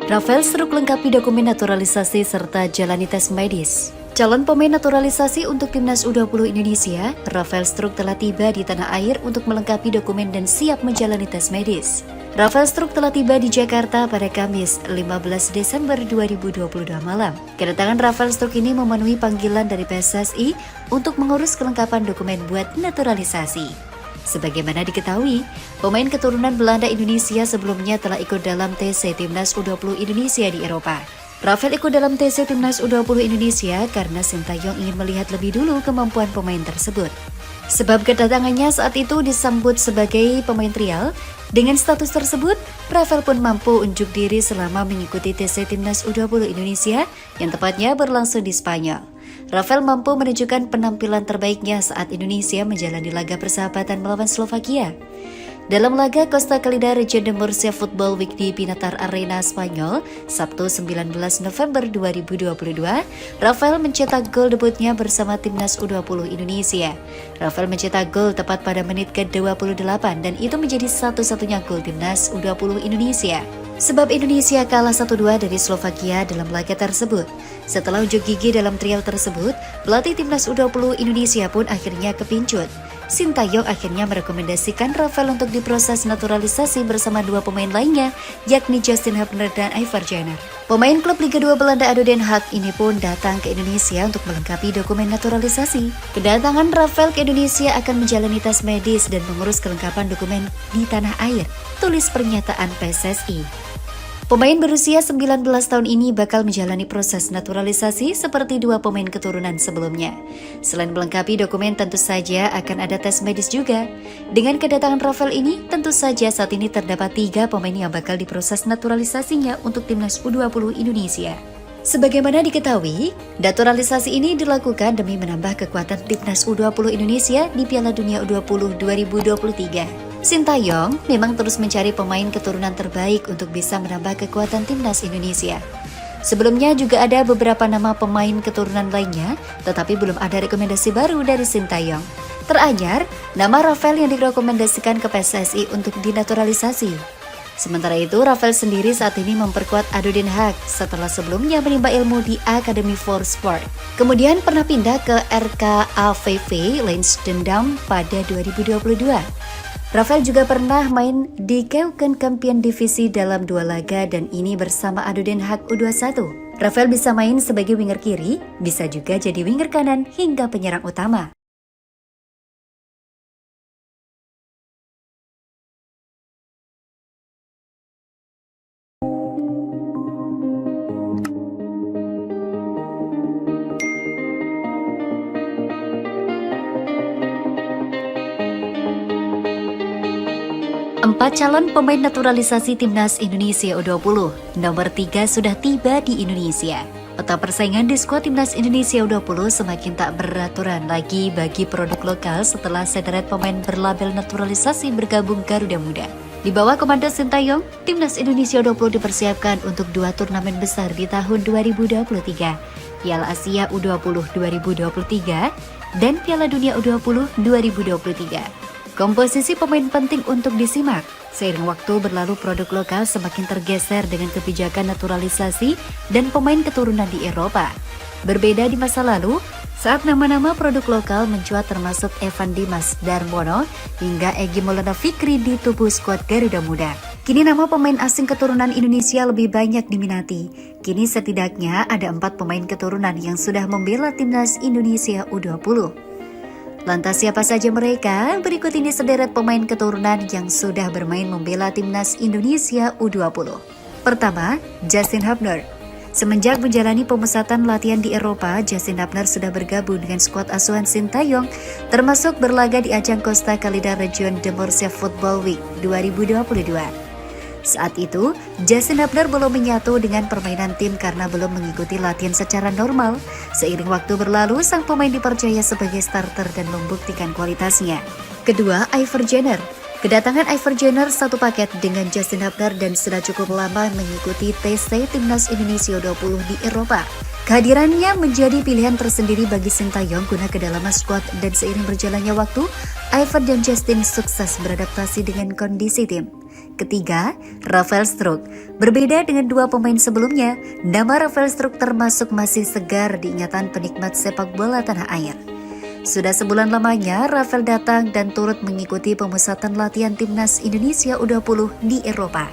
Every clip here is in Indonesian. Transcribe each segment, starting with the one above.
Rafael Struijk lengkapi dokumen naturalisasi serta jalani tes medis. Calon pemain naturalisasi untuk timnas U20 Indonesia, Rafael Struijk telah tiba di tanah air untuk melengkapi dokumen dan siap menjalani tes medis. Rafael Struijk telah tiba di Jakarta pada Kamis 15 Desember 2022 malam. Kedatangan Rafael Struijk ini memenuhi panggilan dari PSSI untuk mengurus kelengkapan dokumen buat naturalisasi. Sebagaimana diketahui, pemain keturunan Belanda Indonesia sebelumnya telah ikut dalam TC Timnas U20 Indonesia di Eropa. Rafael ikut dalam TC Timnas U20 Indonesia karena Sintayong ingin melihat lebih dulu kemampuan pemain tersebut. Sebab kedatangannya saat itu disambut sebagai pemain trial, dengan status tersebut, Rafael pun mampu unjuk diri selama mengikuti TC Timnas U20 Indonesia yang tepatnya berlangsung di Spanyol. Rafael mampu menunjukkan penampilan terbaiknya saat Indonesia menjalani laga persahabatan melawan Slovakia. Dalam laga Costa Calida Región de Murcia Football Week di Pinatar Arena Spanyol, Sabtu 19 November 2022, Rafael mencetak gol debutnya bersama Timnas U20 Indonesia. Rafael mencetak gol tepat pada menit ke-28 dan itu menjadi satu-satunya gol Timnas U20 Indonesia. Sebab Indonesia kalah 1-2 dari Slovakia dalam laga tersebut. Setelah unjuk gigi dalam trial tersebut, pelatih Timnas U20 Indonesia pun akhirnya kepincut. Sintayong akhirnya merekomendasikan Rafael untuk diproses naturalisasi bersama dua pemain lainnya, yakni Justin Hubner dan Ivar Jenner. Pemain klub Liga 2 Belanda ADO Den Haag ini pun datang ke Indonesia untuk melengkapi dokumen naturalisasi. Kedatangan Rafael ke Indonesia akan menjalani tes medis dan mengurus kelengkapan dokumen di tanah air, tulis pernyataan PSSI. Pemain berusia 19 tahun ini bakal menjalani proses naturalisasi seperti dua pemain keturunan sebelumnya. Selain melengkapi dokumen, tentu saja akan ada tes medis juga. Dengan kedatangan Rafael ini, tentu saja saat ini terdapat 3 pemain yang bakal diproses naturalisasinya untuk Timnas U20 Indonesia. Sebagaimana diketahui, naturalisasi ini dilakukan demi menambah kekuatan Timnas U20 Indonesia di Piala Dunia U20 2023. Sintayong memang terus mencari pemain keturunan terbaik untuk bisa menambah kekuatan Timnas Indonesia. Sebelumnya juga ada beberapa nama pemain keturunan lainnya, tetapi belum ada rekomendasi baru dari Sintayong. Teranyar, nama Rafael yang direkomendasikan ke PSSI untuk dinaturalisasi. Sementara itu, Rafael sendiri saat ini memperkuat ADO Den Haag setelah sebelumnya menimba ilmu di Academy for Sport. Kemudian pernah pindah ke RKAVV Leidschendam pada 2022. Rafael juga pernah main di Keukenkampion Divisi dalam 2 laga dan ini bersama ADO Den Haag U21. Rafael bisa main sebagai winger kiri, bisa juga jadi winger kanan hingga penyerang utama. Empat calon pemain naturalisasi Timnas Indonesia U20, nomor 3 sudah tiba di Indonesia. Peta persaingan di skuad Timnas Indonesia U20 semakin tak beraturan lagi bagi produk lokal setelah sederet pemain berlabel naturalisasi bergabung Garuda Muda. Di bawah komando Sintayong, Timnas Indonesia U20 dipersiapkan untuk 2 turnamen besar di tahun 2023, Piala Asia U20 2023 dan Piala Dunia U20 2023. Komposisi pemain penting untuk disimak. Seiring waktu berlalu, produk lokal semakin tergeser dengan kebijakan naturalisasi dan pemain keturunan di Eropa. Berbeda di masa lalu, saat nama-nama produk lokal mencuat termasuk Evan Dimas Darmono hingga Egy Maulana Fikri di tubuh skuad Garuda Muda. Kini nama pemain asing keturunan Indonesia lebih banyak diminati. Kini setidaknya ada 4 pemain keturunan yang sudah membela Timnas Indonesia U20. Lantas siapa saja mereka? Berikut ini sederet pemain keturunan yang sudah bermain membela Timnas Indonesia U20. Pertama, Justin Hubner. Semenjak menjalani pemusatan latihan di Eropa, Justin Hubner sudah bergabung dengan skuad asuhan Sintayong, termasuk berlaga di ajang Costa Calida Región de Murcia Football Week 2022. Saat itu, Justin Hubner belum menyatu dengan permainan tim karena belum mengikuti latihan secara normal. Seiring waktu berlalu, sang pemain dipercaya sebagai starter dan membuktikan kualitasnya. Kedua, Ivar Jenner. Kedatangan Ivar Jenner satu paket dengan Justin Hubner dan sudah cukup lama mengikuti TC Timnas Indonesia U20 di Eropa. Kehadirannya menjadi pilihan tersendiri bagi Sintayong guna kedalaman skuad dan seiring berjalannya waktu, Ivar dan Justin sukses beradaptasi dengan kondisi tim. Ketiga, Rafael Struijk. Berbeda dengan dua pemain sebelumnya, nama Rafael Struijk termasuk masih segar di ingatan penikmat sepak bola tanah air. Sudah sebulan lamanya, Rafael datang dan turut mengikuti pemusatan latihan timnas Indonesia U20 di Eropa.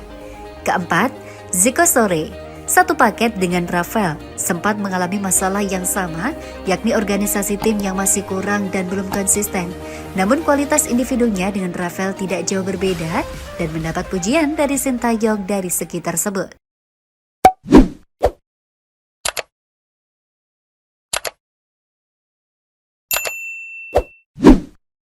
Keempat, Zico Sore. Satu paket dengan Rafael, sempat mengalami masalah yang sama, yakni organisasi tim yang masih kurang dan belum konsisten. Namun kualitas individunya dengan Rafael tidak jauh berbeda dan mendapat pujian dari Sintayong dari segi tersebut.